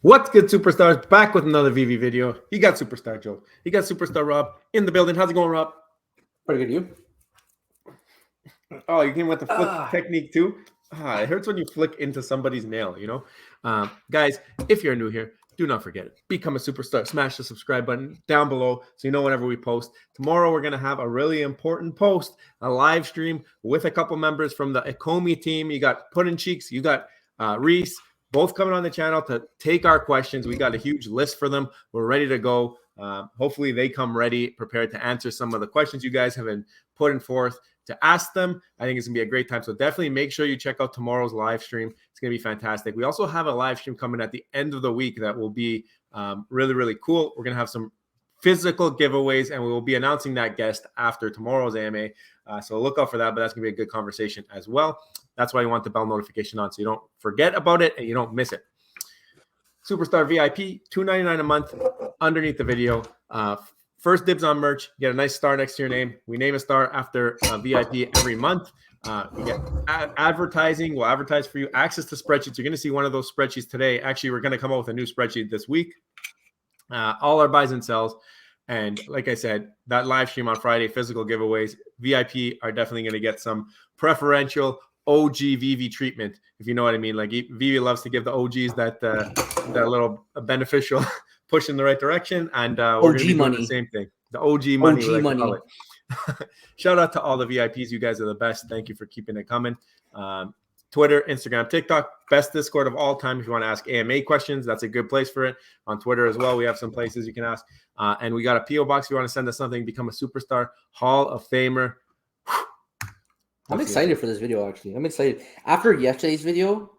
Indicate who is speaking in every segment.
Speaker 1: What's good, superstars? Back with another Veve video. You got Superstar Joe. You got Superstar Rob in the building. How's it going, Rob?
Speaker 2: Pretty good, you?
Speaker 1: Oh, you came with the flick technique too? It hurts when you flick into somebody's nail, you know? Guys, if you're new here, do not forget it. Become a superstar. Smash the subscribe button down below so you know whenever we post. Tomorrow, we're going to have a really important post, a live stream with a couple members from the Ecomi team. You got Puddin' Cheeks, you got Reese, both coming on the channel to take our questions. We got a huge list for them. We're ready to go. Hopefully, they come ready, prepared to answer some of the questions you guys have been putting forth to ask them. I think it's gonna be a great time. So definitely make sure you check out tomorrow's live stream. It's gonna be fantastic. We also have a live stream coming at the end of the week that will be really, really cool. We're gonna have some physical giveaways, and we will be announcing that guest after tomorrow's AMA. So look out for that, but that's gonna be a good conversation as well. That's why you want the bell notification on so you don't forget about it and you don't miss it. Superstar VIP, $2.99 a month underneath the video. First dibs on merch. You get a nice star next to your name. We name a star after VIP every month. You get advertising. We'll advertise for you. Access to spreadsheets. You're going to see one of those spreadsheets today. Actually, we're going to come up with a new spreadsheet this week. All our buys and sells. And like I said, that live stream on Friday, physical giveaways. VIP are definitely going to get some preferential OG Veve treatment, if you know what I mean. Like Veve loves to give the OGs that little beneficial push in the right direction, and we're going to be doing the same thing. The OG money.
Speaker 2: OG money.
Speaker 1: Shout out to all the VIPs. You guys are the best. Thank you for keeping it coming. Twitter, Instagram, TikTok, best Discord of all time. If you want to ask AMA questions, that's a good place for it. On Twitter as well, we have some places you can ask. And we got a PO box. If you want to send us something, become a superstar, Hall of Famer.
Speaker 2: I'm excited for this video, actually. I'm excited. After yesterday's video,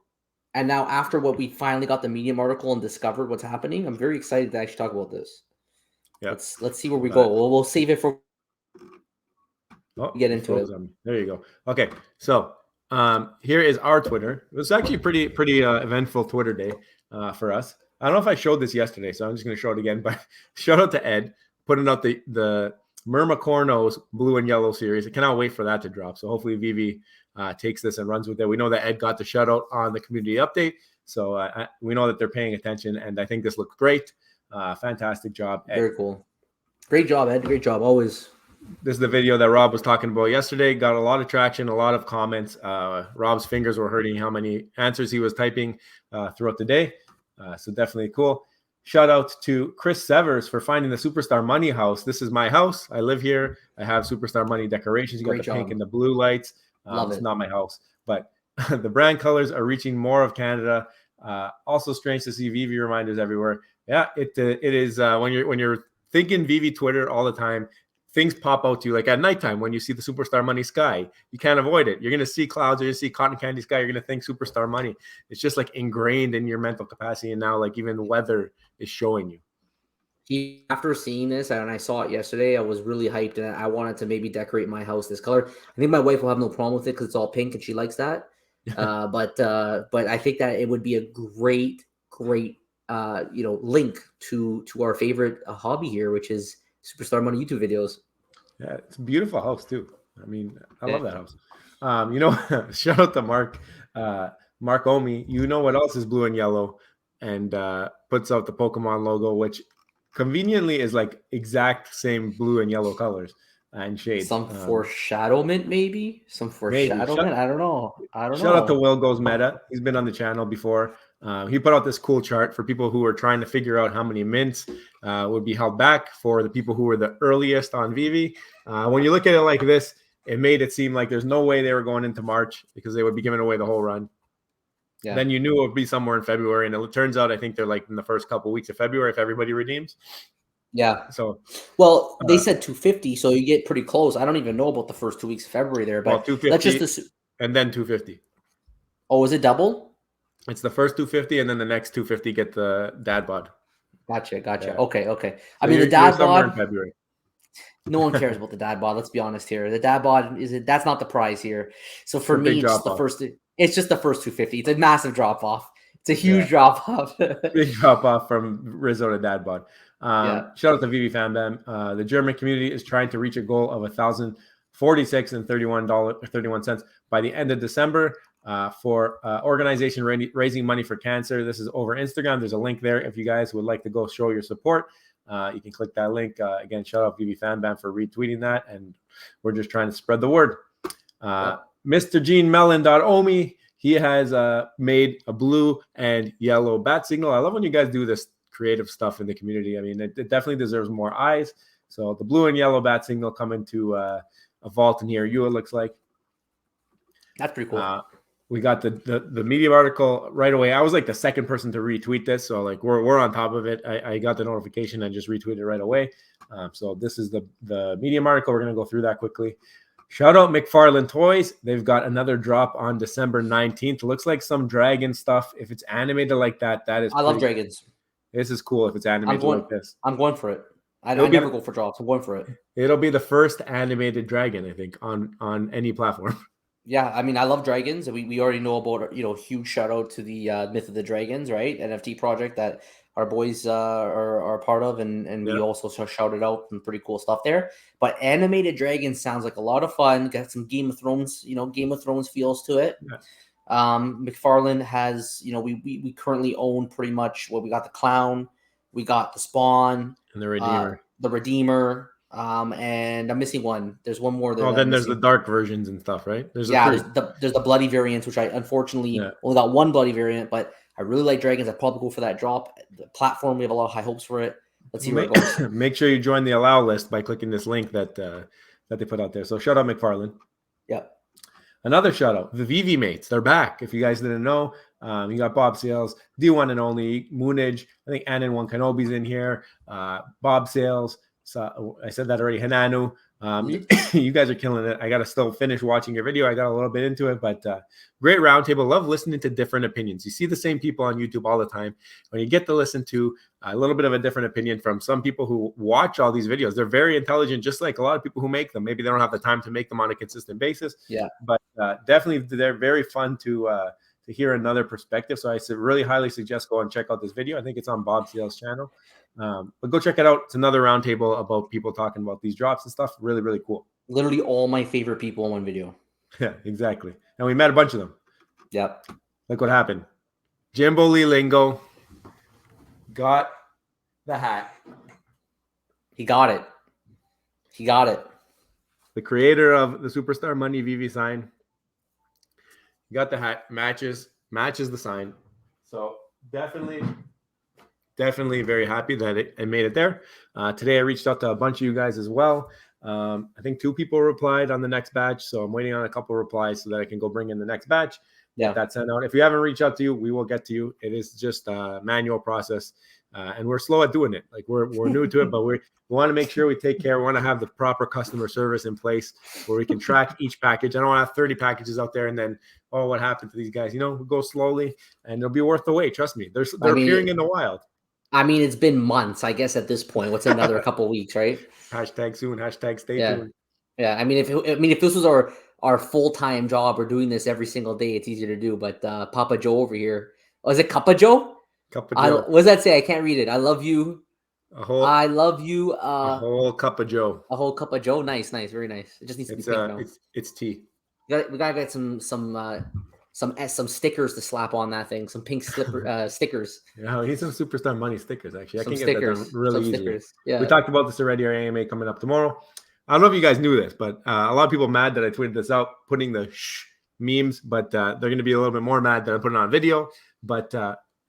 Speaker 2: and now after what we finally got the Medium article and discovered what's happening, I'm very excited to actually talk about this. Yeah. Let's see where we go. We'll save it for get into it.
Speaker 1: There you go. Okay, so here is our Twitter. It was actually pretty eventful Twitter day for us. I don't know if I showed this yesterday, so I'm just going to show it again. But shout out to Ed putting out the Mermacorno's blue and yellow series. I cannot wait for that to drop. So hopefully Veve takes this and runs with it. We know that Ed got the shout out on the community update. So we know that they're paying attention, and I think this looks great. Fantastic job, Ed.
Speaker 2: Very cool. Great job, Ed. Great job. Always.
Speaker 1: This is the video that Rob was talking about yesterday. Got a lot of traction, a lot of comments. Rob's fingers were hurting how many answers he was typing throughout the day. So definitely cool. Shout out to Chris Severs for finding the Superstar Money house. This is my house. I live here. I have Superstar Money decorations. You got the pink and the blue lights. It's not my house, but the brand colors are reaching more of Canada. Also strange to see Veve reminders everywhere. Yeah, it is when you're thinking Veve Twitter all the time, things pop out to you like at nighttime when you see the Superstar Money sky. You can't avoid it. You're going to see clouds, or you see cotton candy sky. You're going to think Superstar Money. It's just like ingrained in your mental capacity. And now like even weather is showing you.
Speaker 2: After seeing this, and I saw it yesterday, I was really hyped, and I wanted to maybe decorate my house this color. I think my wife will have no problem with it because it's all pink and she likes that. But I think that it would be a great link to our favorite hobby here, which is Superstar Money YouTube videos.
Speaker 1: Yeah, it's a beautiful house too. I mean, I love that house. Shout out to Mark Omi. You know what else is blue and yellow, and puts out the Pokemon logo, which conveniently is like exact same blue and yellow colors and shades.
Speaker 2: Some foreshadowment, maybe some foreshadowment. I don't know.
Speaker 1: Shout out to Will Goes Meta. He's been on the channel before. He put out this cool chart for people who are trying to figure out how many mints would be held back for the people who were the earliest on Veve. When you look at it like this, it made it seem like there's no way they were going into March because they would be giving away the whole run. Yeah. Then you knew it would be somewhere in February, and it turns out I think they're like in the first couple of weeks of February if everybody redeems.
Speaker 2: Yeah.
Speaker 1: So,
Speaker 2: well, they said 250, so you get pretty close. I don't even know about the first 2 weeks of February there, but
Speaker 1: 250
Speaker 2: let's just assume.
Speaker 1: And then 250.
Speaker 2: Oh, is it double?
Speaker 1: It's the first 250, and then the next 250 get the dad bod.
Speaker 2: Gotcha.
Speaker 1: Yeah.
Speaker 2: Okay. I
Speaker 1: So
Speaker 2: mean, the dad bod.
Speaker 1: In February.
Speaker 2: No one cares about the dad bod. Let's be honest here. The dad bod that's not the prize here. So for me, it's just the first 250. It's a massive drop off. It's a huge drop off.
Speaker 1: Big drop off from Rizzo to dad bod. Shout out to Veve Fan Bam. The German community is trying to reach a goal of $1,046.31 by the end of December. for organization raising money for cancer. This is over Instagram. There's a link there if you guys would like to go show your support. You can click that link. Again, shout out Veve Fanbam for retweeting that, and we're just trying to spread the word. Mr. Gene Mellon.omi, he has made a blue and yellow bat signal. I love when you guys do this creative stuff in the community. I mean, it definitely deserves more eyes. So the blue and yellow bat signal come into a vault near you, it looks like.
Speaker 2: That's pretty cool.
Speaker 1: We got the Medium article right away. I was like the second person to retweet this, so like we're on top of it. I got the notification and just retweeted right away. So this is the Medium article. We're gonna go through that quickly. Shout out McFarlane Toys. They've got another drop on December 19th. Looks like some dragon stuff. If it's animated like that, that is.
Speaker 2: I love dragons.
Speaker 1: This is cool if it's animated like this.
Speaker 2: I'm going for it. I never go for drops. I'm going for it.
Speaker 1: It'll be the first animated dragon, I think, on any platform.
Speaker 2: Yeah, I mean, I love dragons. We already know about, huge shout out to the Myth of the Dragons, right? NFT project that our boys are part of, and we also shouted out some pretty cool stuff there. But animated dragons sounds like a lot of fun. Got some Game of Thrones, Game of Thrones feels to it. Yeah. McFarlane has, we currently own pretty much we got the clown, we got the spawn,
Speaker 1: and the redeemer.
Speaker 2: And I'm missing one. There's one more.
Speaker 1: Then there's the dark versions and stuff, right?
Speaker 2: There's the bloody variants, which I unfortunately only got one bloody variant, but I really like dragons. I probably go for that drop. The platform, we have a lot of high hopes for it. Let's see where it goes.
Speaker 1: Make sure you join the allow list by clicking this link that they put out there. So shout out McFarlane.
Speaker 2: Yeah. Another
Speaker 1: shout out, the Veve mates. They're back. If you guys didn't know, you got Bob Sales, D1 and only, Moonage. I think Anon One Kenobi's in here. Bob Sales. So I said that already. Hananu, you guys are killing it. I got to still finish watching your video. I got a little bit into it, but great roundtable. Love listening to different opinions. You see the same people on YouTube all the time. When you get to listen to a little bit of a different opinion from some people who watch all these videos, they're very intelligent, just like a lot of people who make them. Maybe they don't have the time to make them on a consistent basis.
Speaker 2: Yeah,
Speaker 1: but definitely they're very fun to hear another perspective. So I really highly suggest go and check out this video. I think it's on Bob Sales' channel. But go check it out. It's another roundtable about people talking about these drops and stuff. Really, really cool.
Speaker 2: Literally all my favorite people in one video.
Speaker 1: Yeah, exactly. And we met a bunch of them.
Speaker 2: Yep.
Speaker 1: Look what happened. Jimbo Lee Lingo got the hat.
Speaker 2: He got it. He got it.
Speaker 1: The creator of the Superstar Money Veve sign. He got the hat. Matches the sign. So definitely very happy that it made it there. Today I reached out to a bunch of you guys as well. I think 2 people replied on the next batch, so I'm waiting on a couple replies so that I can go bring in the next batch.
Speaker 2: Yeah,
Speaker 1: that's sent out. If you haven't reached out to you, we will get to you. It is just a manual process, and we're slow at doing it. Like we're new to it, but we want to make sure we take care. We want to have the proper customer service in place where we can track each package. I don't want to have 30 packages out there and then, oh, what happened to these guys? We go slowly, and it'll be worth the wait. Trust me. They're appearing in the wild.
Speaker 2: I mean, it's been months, I guess, at this point. What's another couple weeks, right?
Speaker 1: Hashtag soon. Hashtag stay tuned.
Speaker 2: Yeah. I mean, if this was our full-time job, we're doing this every single day, it's easier to do. But Papa Joe over here. Oh, is it Kappa Joe?
Speaker 1: Kappa Joe.
Speaker 2: What does that say? I can't read it. I love you. I love you.
Speaker 1: A whole cup of Joe.
Speaker 2: A whole cup of Joe. Nice. Very nice. It just needs to be pink now.
Speaker 1: It's tea.
Speaker 2: We gotta get some stickers to slap on that thing. Some pink stickers.
Speaker 1: Yeah, we need some Superstar Money stickers. Actually, I can get that done really easily.
Speaker 2: Stickers. Yeah, we
Speaker 1: talked about this already. Our AMA coming up tomorrow. I don't know if you guys knew this, but a lot of people mad that I tweeted this out, putting the memes. But they're going to be a little bit more mad that I put it on video. But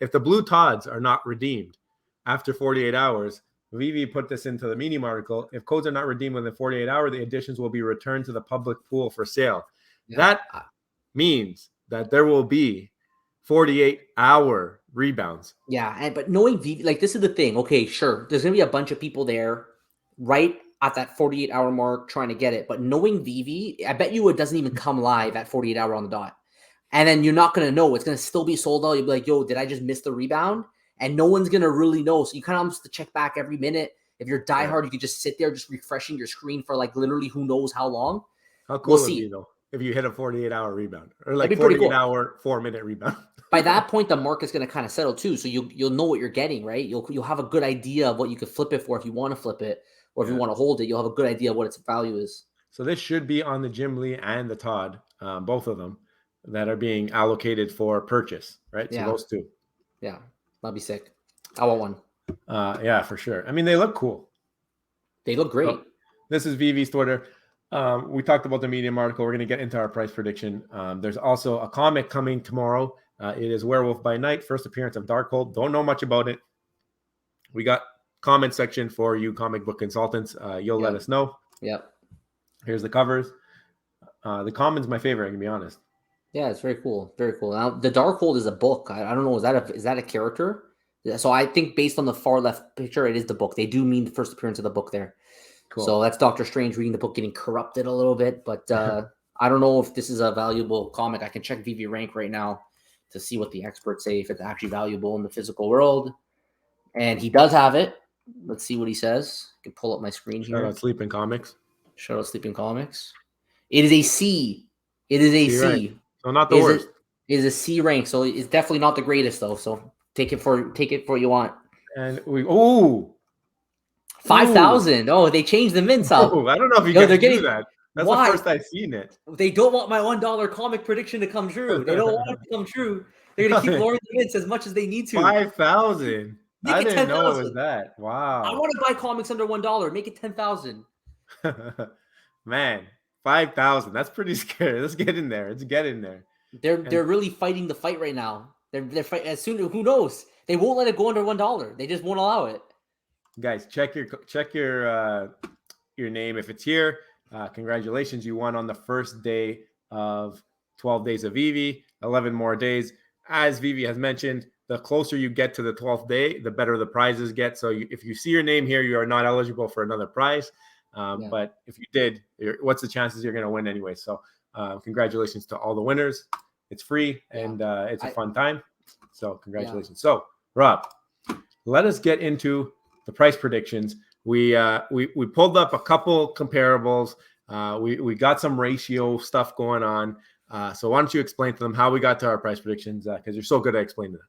Speaker 1: if the blue Tods are not redeemed after 48 hours, Veve put this into the Medium article. If codes are not redeemed within 48 hours, the editions will be returned to the public pool for sale. Yeah. That means that there will be 48-hour rebounds.
Speaker 2: Yeah, but knowing Veve, like this is the thing. Okay, sure, there's gonna be a bunch of people there, right at that 48-hour mark trying to get it. But knowing Veve, I bet you it doesn't even come live at 48-hour on the dot, and then you're not gonna know. It's gonna still be sold out. You'll be like, "Yo, did I just miss the rebound?" And no one's gonna really know. So you kind of have to check back every minute. If you're diehard, you could just sit there just refreshing your screen for like literally who knows how long.
Speaker 1: How cool would you know if you hit a 48-hour rebound or like 48-hour 4-minute rebound?
Speaker 2: By that point, the market's going to kind of settle too. So you'll know what you're getting, right? You'll have a good idea of what you could flip it for if you want to flip it, or if you want to hold it. You'll have a good idea of what its value is.
Speaker 1: So this should be on the Jim Lee and the Todd, both of them. that are being allocated for purchase, right? So
Speaker 2: Yeah.
Speaker 1: those two.
Speaker 2: Yeah, that'd be sick. I want one.
Speaker 1: Yeah, for sure. I mean, they look cool.
Speaker 2: They look great.
Speaker 1: So, this is Veve's Twitter. We talked about the Medium article. We're going to get into our price prediction. There's also a comic coming tomorrow. It is Werewolf by Night, first appearance of Darkhold. Don't know much about it. We got comment section for you comic book consultants. You'll let us know.
Speaker 2: Yep.
Speaker 1: Here's the covers. The common's my favorite, I can be honest.
Speaker 2: Yeah, it's very cool. Very cool. Now, the Darkhold is a book. I don't know. Is that a character? So I think based on the far left picture, it is the book. They do mean the first appearance of the book there. Cool. So that's Doctor Strange reading the book, getting corrupted a little bit. But I don't know if this is a valuable comic. I can check VV Rank right now to see what the experts say, if it's actually valuable in the physical world. And he does have it. Let's see what he says. I can pull up my screen here.
Speaker 1: Shout out Sleeping Comics.
Speaker 2: Shout out Sleeping Comics. It is a C. It is a C.
Speaker 1: Right. So not the worst.
Speaker 2: It is a C rank. So it's definitely not the greatest though. So take it for what you want.
Speaker 1: And
Speaker 2: 5,000. Oh, they changed the mints up.
Speaker 1: I don't know if you can do that. That's
Speaker 2: why?
Speaker 1: the first I've seen it.
Speaker 2: They don't want my $1 comic prediction to come true. They don't want it to come true. They're gonna keep lowering the mints as much as they need to.
Speaker 1: 5,000. I didn't
Speaker 2: 10,
Speaker 1: know it was that. Wow.
Speaker 2: I want to buy comics under $1. Make it 10,000.
Speaker 1: Man, 5,000. That's pretty scary. Let's get in there. Let's get in there.
Speaker 2: They're really fighting the fight right now. They're fighting as soon. Who knows? They won't let it go under $1. They just won't allow it.
Speaker 1: Guys, check your name if it's here. Congratulations, you won on the first day of 12 days of Vivi. 11 more days. As Vivi has mentioned, the closer you get to the 12th day, the better the prizes get. So if you see your name here, you are not eligible for another prize. But if you did, what's the chances you're going to win anyway? So congratulations to all the winners. It's free and it's a fun time. So congratulations. Yeah. So Rob, let us get into the price predictions. We pulled up a couple comparables. We got some ratio stuff going on. So why don't you explain to them how we got to our price predictions? Because you're so good at explaining that.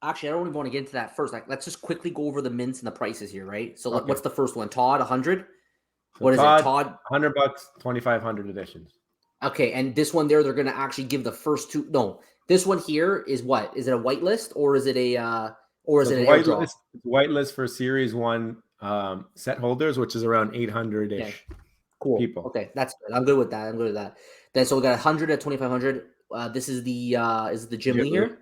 Speaker 2: Actually, I don't even want to get into that first. Let's just quickly go over the mints and the prices here, right? So what's the first one? Todd, 100?
Speaker 1: So what is it? Todd, $100, 2,500 editions.
Speaker 2: Okay, and this one there, they're going to actually give the first two. No, this one here is what? Is it a whitelist or is it a an airdrop?
Speaker 1: It's whitelist for Series 1 set holders, which is around 800-ish.
Speaker 2: Okay. Cool. People. Okay, that's good. I'm good with that. Then so we got 100 at 2,500. This is the Jim Lee here.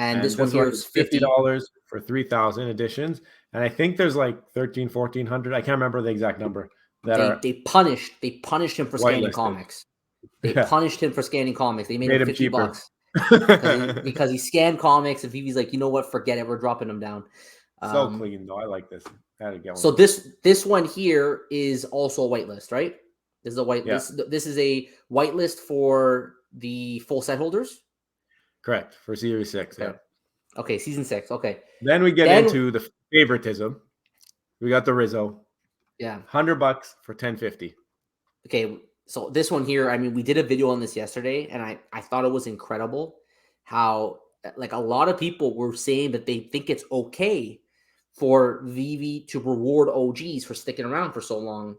Speaker 2: And this one here is
Speaker 1: $50 for 3,000 editions. And I think there's like 1,400. I can't remember the exact number.
Speaker 2: They punished him for scanning comics. They punished him for scanning comics. They made him $50 because he scanned comics. And Vivi's like, you know what? Forget it. We're dropping them down.
Speaker 1: So clean though. I like this.
Speaker 2: So this one here is also a whitelist, right? This is a whitelist. Yeah. This is a whitelist for the full set holders.
Speaker 1: Correct, for Series 6.
Speaker 2: Okay. Yeah. Okay, Season 6. Okay.
Speaker 1: Then we get into the favoritism. We got the Rizzo.
Speaker 2: Yeah.
Speaker 1: $100 for 1050.
Speaker 2: Okay, so this one here, I mean, we did a video on this yesterday, and I thought it was incredible how like a lot of people were saying that they think it's okay for Vivi to reward OGs for sticking around for so long.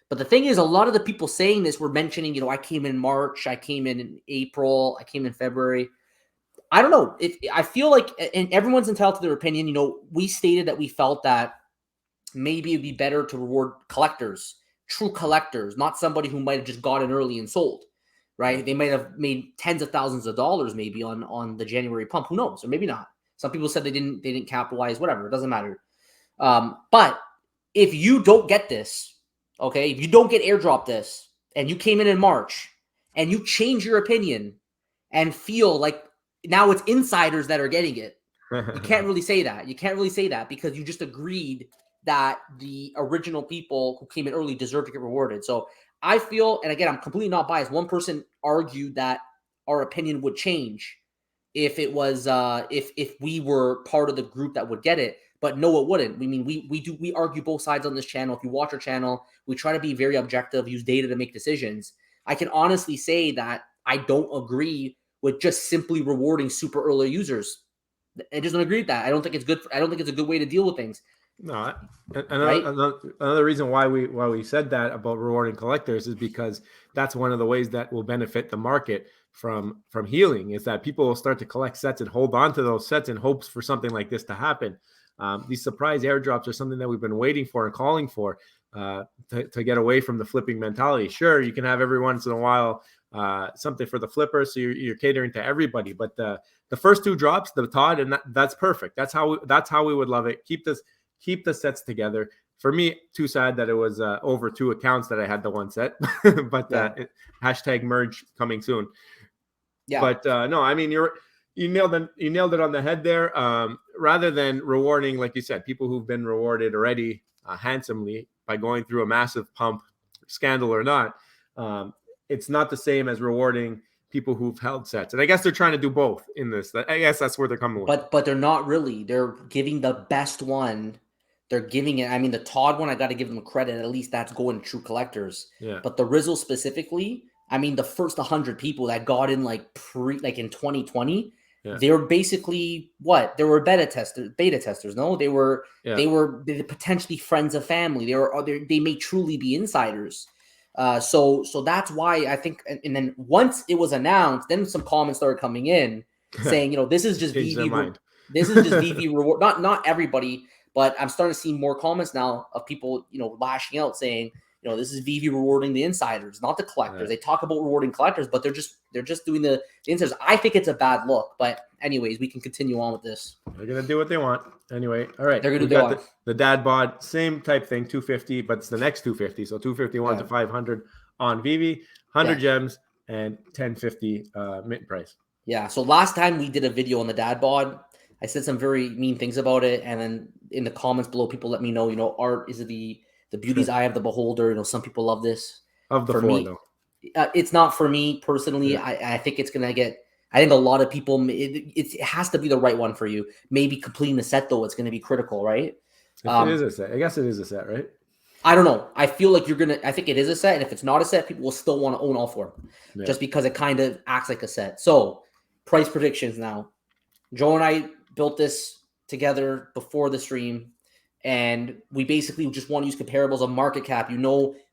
Speaker 2: But the thing is, a lot of the people saying this were mentioning, I came in March, I came in April, I came in February. I don't know. I feel like, and everyone's entitled to their opinion. We stated that we felt that maybe it'd be better to reward collectors, true collectors, not somebody who might have just gotten early and sold, right? They might have made tens of thousands of dollars maybe on the January pump. Who knows? Or maybe not. Some people said they didn't capitalize, whatever. It doesn't matter. But if you don't get this, okay, if you don't get airdrop this and you came in March and you change your opinion and feel like now it's insiders that are getting it, you can't really say that. You can't really say that because you just agreed that the original people who came in early deserve to get rewarded. So I feel, and again, I'm completely not biased. One person argued that our opinion would change if it was if we were part of the group that would get it. But no, it wouldn't. I mean, we argue both sides on this channel. If you watch our channel, we try to be very objective, use data to make decisions. I can honestly say that I don't agree with just simply rewarding super early users. I just don't agree with that. I don't think it's good. I don't think it's a good way to deal with things.
Speaker 1: No, another reason why we said that about rewarding collectors is because that's one of the ways that will benefit the market, from healing, is that people will start to collect sets and hold on to those sets in hopes for something like this to happen. These surprise airdrops are something that we've been waiting for and calling for, to get away from the flipping mentality. Sure, you can have every once in a while something for the flipper, so you're catering to everybody. But the first 2 drops, the Todd, and that's perfect. That's how we would love it. Keep the sets together. For me, too sad that it was over 2 accounts that I had the one set, but hashtag merge coming soon. Yeah. But no, I mean, you nailed it on the head there. Rather than rewarding, like you said, people who've been rewarded already handsomely by going through a massive pump, scandal or not, it's not the same as rewarding people who've held sets. And I guess they're trying to do both in this. I guess that's where they're coming with.
Speaker 2: But they're not really. They're giving the best one. They're giving it. I mean, the Todd one, I got to give them credit. At least that's going to true collectors. Yeah. But the Rizzle specifically, I mean, the first 100 people that got in like in 2020, they were basically what? They were beta testers. No, they were potentially friends of family. They may truly be insiders. So that's why I think. And then once it was announced, then some comments started coming in saying, this is just VV. This is just VV reward. Not everybody. But I'm starting to see more comments now of people, lashing out saying, this is VV rewarding the insiders, not the collectors. Right. They talk about rewarding collectors, but they're just doing the insiders. I think it's a bad look. But anyways, we can continue on with this.
Speaker 1: They're gonna do what they want anyway. All right,
Speaker 2: they're gonna do
Speaker 1: the dad bod, same type thing, 250, but it's the next 250. So 251 to 500 on VV, 100 gems and 1050 mint price. Yeah.
Speaker 2: So last time we did a video on the dad bod, I said some very mean things about it, and then in the comments below, people let me know, art is the beauty's eye of the beholder. Some people love this.
Speaker 1: Of the 4, though.
Speaker 2: It's not for me personally. Yeah. I think it's gonna get. I think a lot of people. It has to be the right one for you. Maybe completing the set though, it's gonna be critical, right?
Speaker 1: It is a set. I guess it is a set, right?
Speaker 2: I don't know. I feel like I think it is a set, and if it's not a set, people will still want to own all 4, just because it kind of acts like a set. So, price predictions now. Joe and I built this together before the stream, and we basically just want to use comparables of market cap.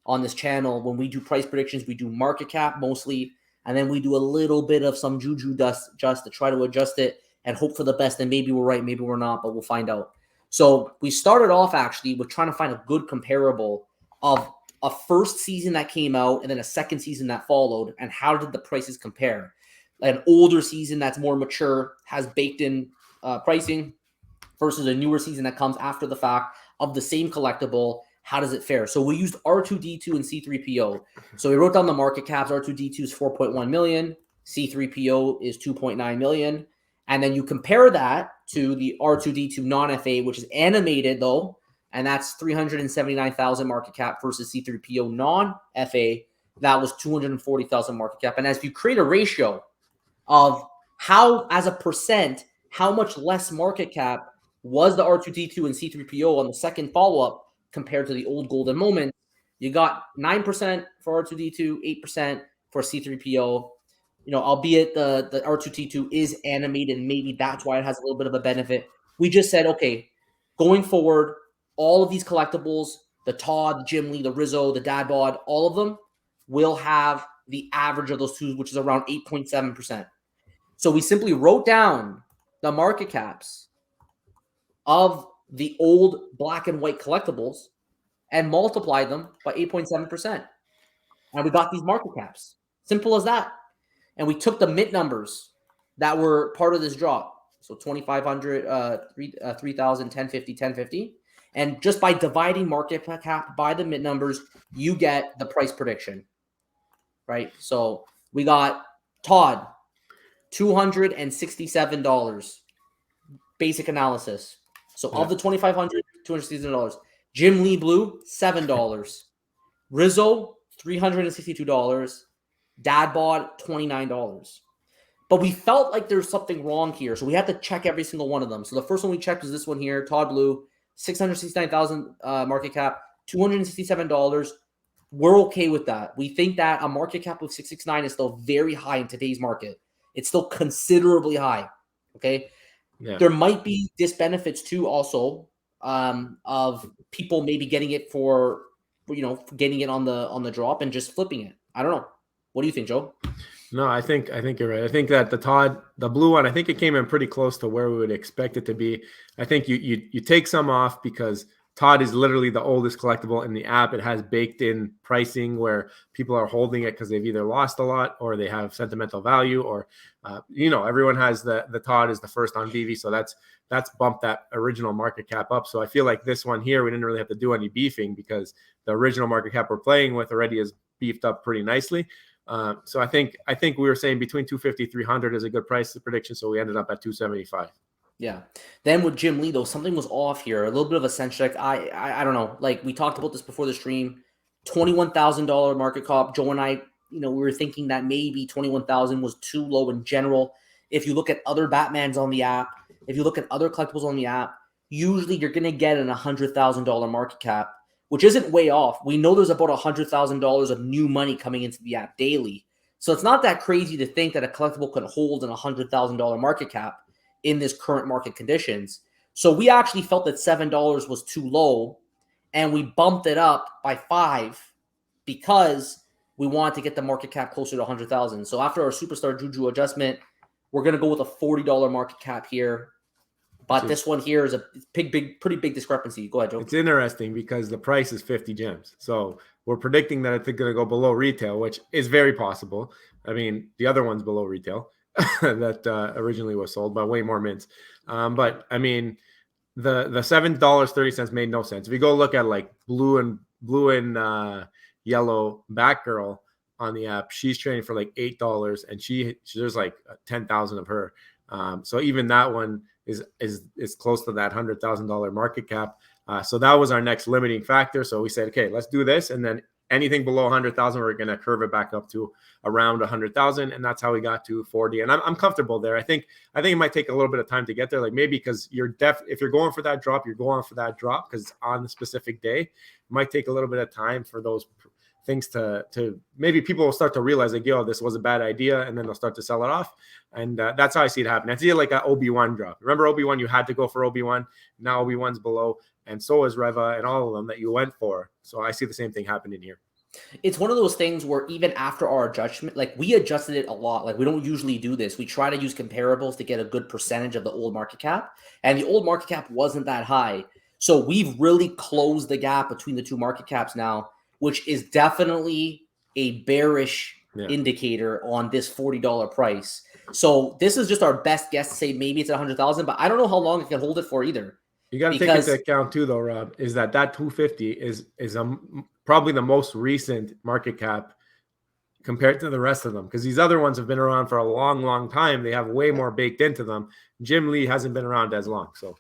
Speaker 2: On this channel, when we do price predictions, we do market cap mostly, and then we do a little bit of some juju dust just to try to adjust it and hope for the best. And maybe we're right, maybe we're not, but we'll find out. So we started off actually with trying to find a good comparable of a first season that came out and then a second season that followed, and how did the prices compare. An older season that's more mature has baked in pricing versus a newer season that comes after the fact of the same collectible. How does it fare? So we used R2D2 and C3PO. So we wrote down the market caps. R2D2 is 4.1 million. C3PO is 2.9 million. And then you compare that to the R2D2 non-FA, which is animated though, and that's 379,000 market cap versus C3PO non-FA. That was 240,000 market cap. And as you create a ratio of how, as a percent, how much less market cap was the R2D2 and C3PO on the second follow-up compared to the old golden moment, you got 9% for R2D2, 8% for C3PO. Albeit the R2D2 is animated, and maybe that's why it has a little bit of a benefit. We just said, okay, going forward, all of these collectibles, the Todd, the Jim Lee, the Rizzo, the Dad Bod, all of them will have the average of those 2, which is around 8.7%. So we simply wrote down the market caps of the old black and white collectibles and multiplied them by 8.7%. And we got these market caps. Simple as that. And we took the mint numbers that were part of this drop. So 2,500, 3,000, 1050, 1050. And just by dividing market cap by the mint numbers, you get the price prediction, right? So we got Todd, $267. Basic analysis. So of the 2,500, $267. Jim Lee Blue, $7. Rizzo, $362. Dad Bod, $29. But we felt like there's something wrong here, so we had to check every single one of them. So the first one we checked was this one here, Todd Blue, 669,000 market cap, $267. We're okay with that. We think that a market cap of 669 is still very high in today's market. It's still considerably high. Okay. Yeah. There might be disbenefits too, also, of people maybe getting it for, getting it on the drop and just flipping it. I don't know. What do you think, Joe?
Speaker 1: No, I think you're right. I think that the blue one, I think it came in pretty close to where we would expect it to be. I think you take some off because Todd is literally the oldest collectible in the app. It has baked in pricing where people are holding it because they've either lost a lot or they have sentimental value, or everyone has the Todd is the first on Veve, so that's bumped that original market cap up. So I feel like this one here we didn't really have to do any beefing because the original market cap we're playing with already is beefed up pretty nicely. So I think we were saying between 250 300 is a good price prediction. So we ended up at 275.
Speaker 2: Yeah. Then with Jim Lee, though, something was off here. A little bit of a sense check. I don't know. Like we talked about this before the stream. $21,000 market cap. Joe and I, we were thinking that maybe 21,000 was too low in general. If you look at other Batmans on the app, if you look at other collectibles on the app, usually you're going to get an $100,000 market cap, which isn't way off. We know there's about $100,000 of new money coming into the app daily. So it's not that crazy to think that a collectible can hold an $100,000 market cap in this current market conditions. So we actually felt that $7 was too low, and we bumped it up by $5 because we wanted to get the market cap closer to 100,000. So after our Superstar Juju adjustment, we're going to go with a $40 market cap here. But this one here is a pretty big discrepancy. Go ahead, Joe.
Speaker 1: It's interesting because the price is 50 gems. So we're predicting that it's going to go below retail, which is very possible. I mean, the other one's below retail that originally was sold by way more mints. But I mean, the $7.30 made no sense. If you go look at like blue and yellow Batgirl on the app, she's trading for like $8, and there's like 10,000 of her. So even that one is close to that $100,000 market cap. So that was our next limiting factor. So we said, okay, let's do this, and then anything below 100,000, we're going to curve it back up to around 100,000, and that's how we got to 40. And I'm comfortable there. I think it might take a little bit of time to get there. Like maybe because if you're going for that drop, you're going for that drop because on the specific day, it might take a little bit of time for those things to maybe people will start to realize like, yo, this was a bad idea, and then they'll start to sell it off. And that's how I see it happen. I see it like an Obi-Wan drop. Remember Obi-Wan? You had to go for Obi-Wan. Now Obi-Wan's below, and so is Reva and all of them that you went for. So I see the same thing happening here.
Speaker 2: It's one of those things where even after our adjustment, like we adjusted it a lot. Like we don't usually do this. We try to use comparables to get a good percentage of the old market cap, and the old market cap wasn't that high. So we've really closed the gap between the two market caps now, which is definitely a bearish indicator on this $40 price. So this is just our best guess to say maybe it's 100,000, but I don't know how long it can hold it for either.
Speaker 1: You got to take into account too, though, Rob, is that 250 is probably the most recent market cap compared to the rest of them, because these other ones have been around for a long, long time. They have way more baked into them. Jim Lee hasn't been around as long. So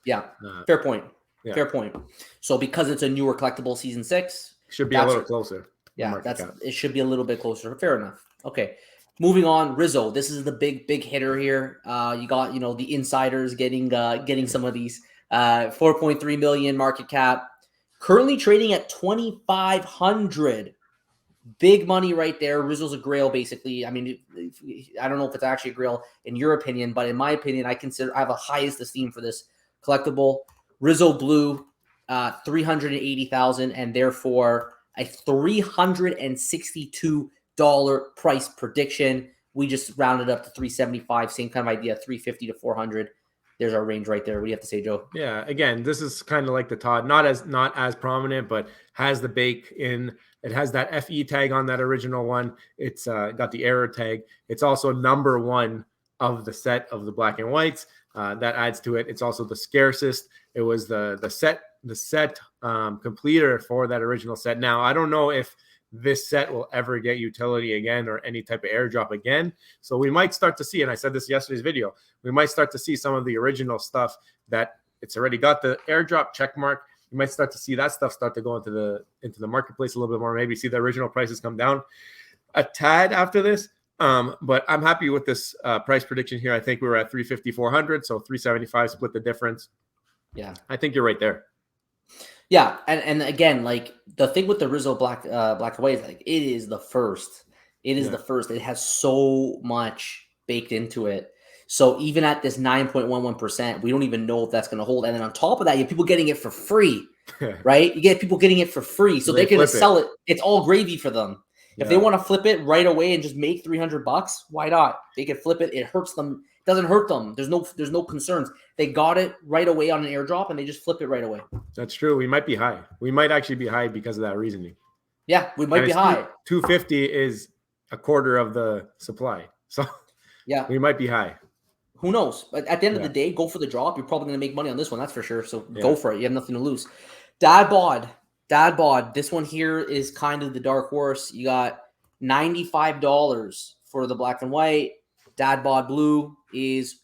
Speaker 2: fair point. Yeah. Fair point. So because it's a newer collectible season 6,
Speaker 1: should be a little closer.
Speaker 2: Yeah, it should be a little bit closer. Fair enough. Okay. Moving on, Rizzo. This is the big hitter here. You got, the insiders getting some of these. 4.3 million market cap. Currently trading at 2,500. Big money right there. Rizzo's a grail, basically. I mean, I don't know if it's actually a grail in your opinion, but in my opinion, I have a highest esteem for this collectible. Rizzo Blue, 380,000, and therefore a $362 price prediction. We just rounded up to 375. Same kind of idea, 350 to 400. There's our range right there. What do you have to say, Joe?
Speaker 1: Yeah, again, this is kind of like the Todd, not as prominent, but has the bake in. It has that FE tag on that original one. It's got the error tag. It's also number 1 of the set of the black and whites. That adds to it. It's also the scarcest. It was the set completer for that original set. Now, I don't know if this set will ever get utility again or any type of airdrop again. So we might start to see, and I said this in yesterday's video, we might start to see some of the original stuff that it's already got the airdrop check mark. You might start to see that stuff start to go into the marketplace a little bit more. Maybe see the original prices come down a tad after this. But I'm happy with this price prediction here. I think we were at 350, 400, so 375 split the difference.
Speaker 2: Yeah,
Speaker 1: I think you're right there.
Speaker 2: Yeah, and again, like the thing with the Rizzo black and white is like it is the first. It is the first. It has so much baked into it. So even at this 9.11%, we don't even know if that's going to hold. And then on top of that, you have people getting it for free, right? You get people getting it for free, so they can sell it. It's all gravy for them. If they want to flip it right away and just make $300, why not? They can flip it. It hurts them. It doesn't hurt them. There's no concerns. They got it right away on an airdrop and they just flip it right away.
Speaker 1: That's true. We might be high. We might actually be high because of that reasoning.
Speaker 2: Yeah, we might be high.
Speaker 1: 250 is a quarter of the supply. So
Speaker 2: yeah,
Speaker 1: we might be high.
Speaker 2: Who knows? But at the end of the day, go for the drop. You're probably going to make money on this one. That's for sure. So go for it. You have nothing to lose. Dad bod. This one here is kind of the dark horse. You got $95 for the black and white. Dad bod blue is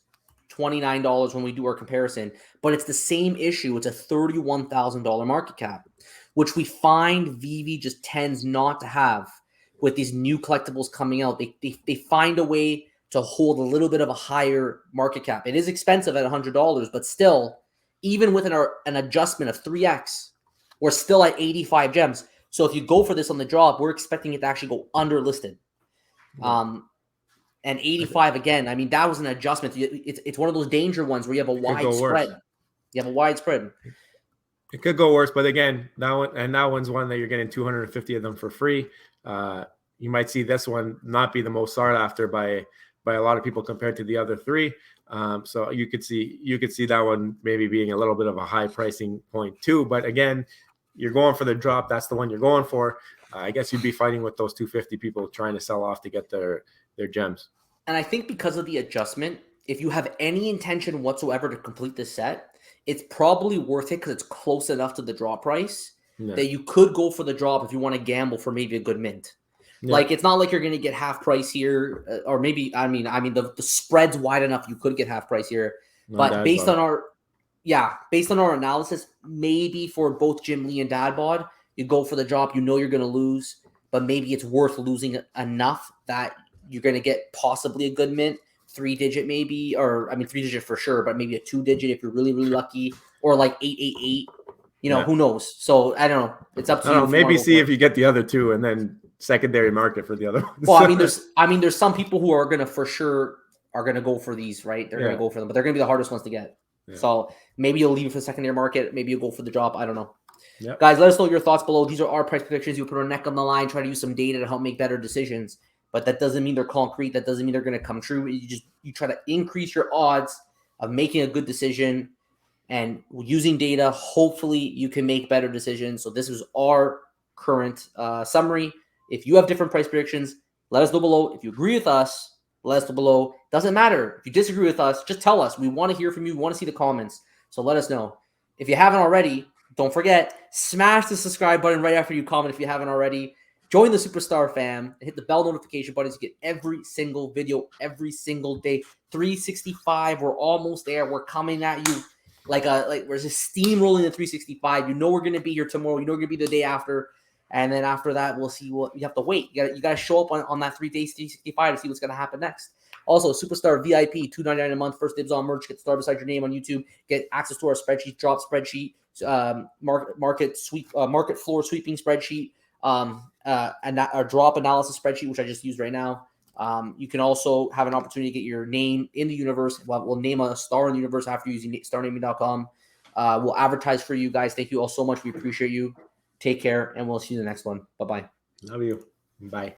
Speaker 2: $29 when we do our comparison. But it's the same issue. It's a $31,000 market cap, which we find Veve just tends not to have with these new collectibles coming out. They find a way to hold a little bit of a higher market cap. It is expensive at $100, but still, even with an adjustment of 3x, we're still at 85 gems. So if you go for this on the drop, we're expecting it to actually go under listed. And 85 again, I mean, that was an adjustment. It's one of those danger ones where you have a wide spread. You have a wide spread.
Speaker 1: It could go worse, but again, that one's one that you're getting 250 of them for free. You might see this one not be the most sought after by a lot of people compared to the other three. So you could see that one maybe being a little bit of a high pricing point too. But again, you're going for the drop. That's the one you're going for. I guess you'd be fighting with those 250 people trying to sell off to get their gems. And
Speaker 2: I think because of the adjustment, if you have any intention whatsoever to complete this set, it's probably worth it because it's close enough to the drop price that you could go for the drop if you want to gamble for maybe a good mint. Like, it's not like you're going to get half price here, or maybe, I mean, the spread's wide enough you could get half price here. But based on our analysis, maybe for both Jim Lee and Dad Bod, you go for the drop. You know you're going to lose, but maybe it's worth losing enough that you're going to get possibly a good mint, 3-digit maybe, or I mean 3-digit for sure, but maybe a 2-digit if you're really, really lucky, or like 888. You know, who knows? So I don't know. It's up to you.
Speaker 1: Maybe see if you get the other two and then secondary market for the other ones.
Speaker 2: Well, I mean, there's some people who are going to for sure are going to go for these, right? They're going to go for them, but they're going to be the hardest ones to get. So maybe you'll leave it for the secondary market. Maybe you'll go for the drop. I don't know. Guys, let us know your thoughts below. These are our price predictions. You put our neck on the line, try to use some data to help make better decisions. But that doesn't mean they're concrete. That doesn't mean they're going to come true. You try to increase your odds of making a good decision, and using data, hopefully you can make better decisions. So this is our current summary. If you have different price predictions, let us know below. If you agree with us, let us know below. Doesn't matter. If you disagree with us, just tell us. We want to hear from you. We want to see the comments. So let us know. If you haven't already, don't forget, smash the subscribe button right after you comment if you haven't already. Join the Superstar fam. Hit the bell notification button to get every single video every single day. 365. We're almost there. We're coming at you like we're just steamrolling the 365. You know we're gonna be here tomorrow. You know we're gonna be the day after, and then after that we'll see what you have to wait. You gotta show up on that 3 days 365 to see what's gonna happen next. Also, Superstar VIP, $2.99 a month, first dibs on merch. Get started beside your name on YouTube. Get access to our spreadsheet, drop spreadsheet, market floor sweeping spreadsheet, and our drop analysis spreadsheet, which I just used right now. You can also have an opportunity to get your name in the universe. We'll name a star in the universe after using starnaming.com. We'll advertise for you guys. Thank you all so much. We appreciate you. Take care, and we'll see you in the next one. Bye-bye.
Speaker 1: Love you. Bye.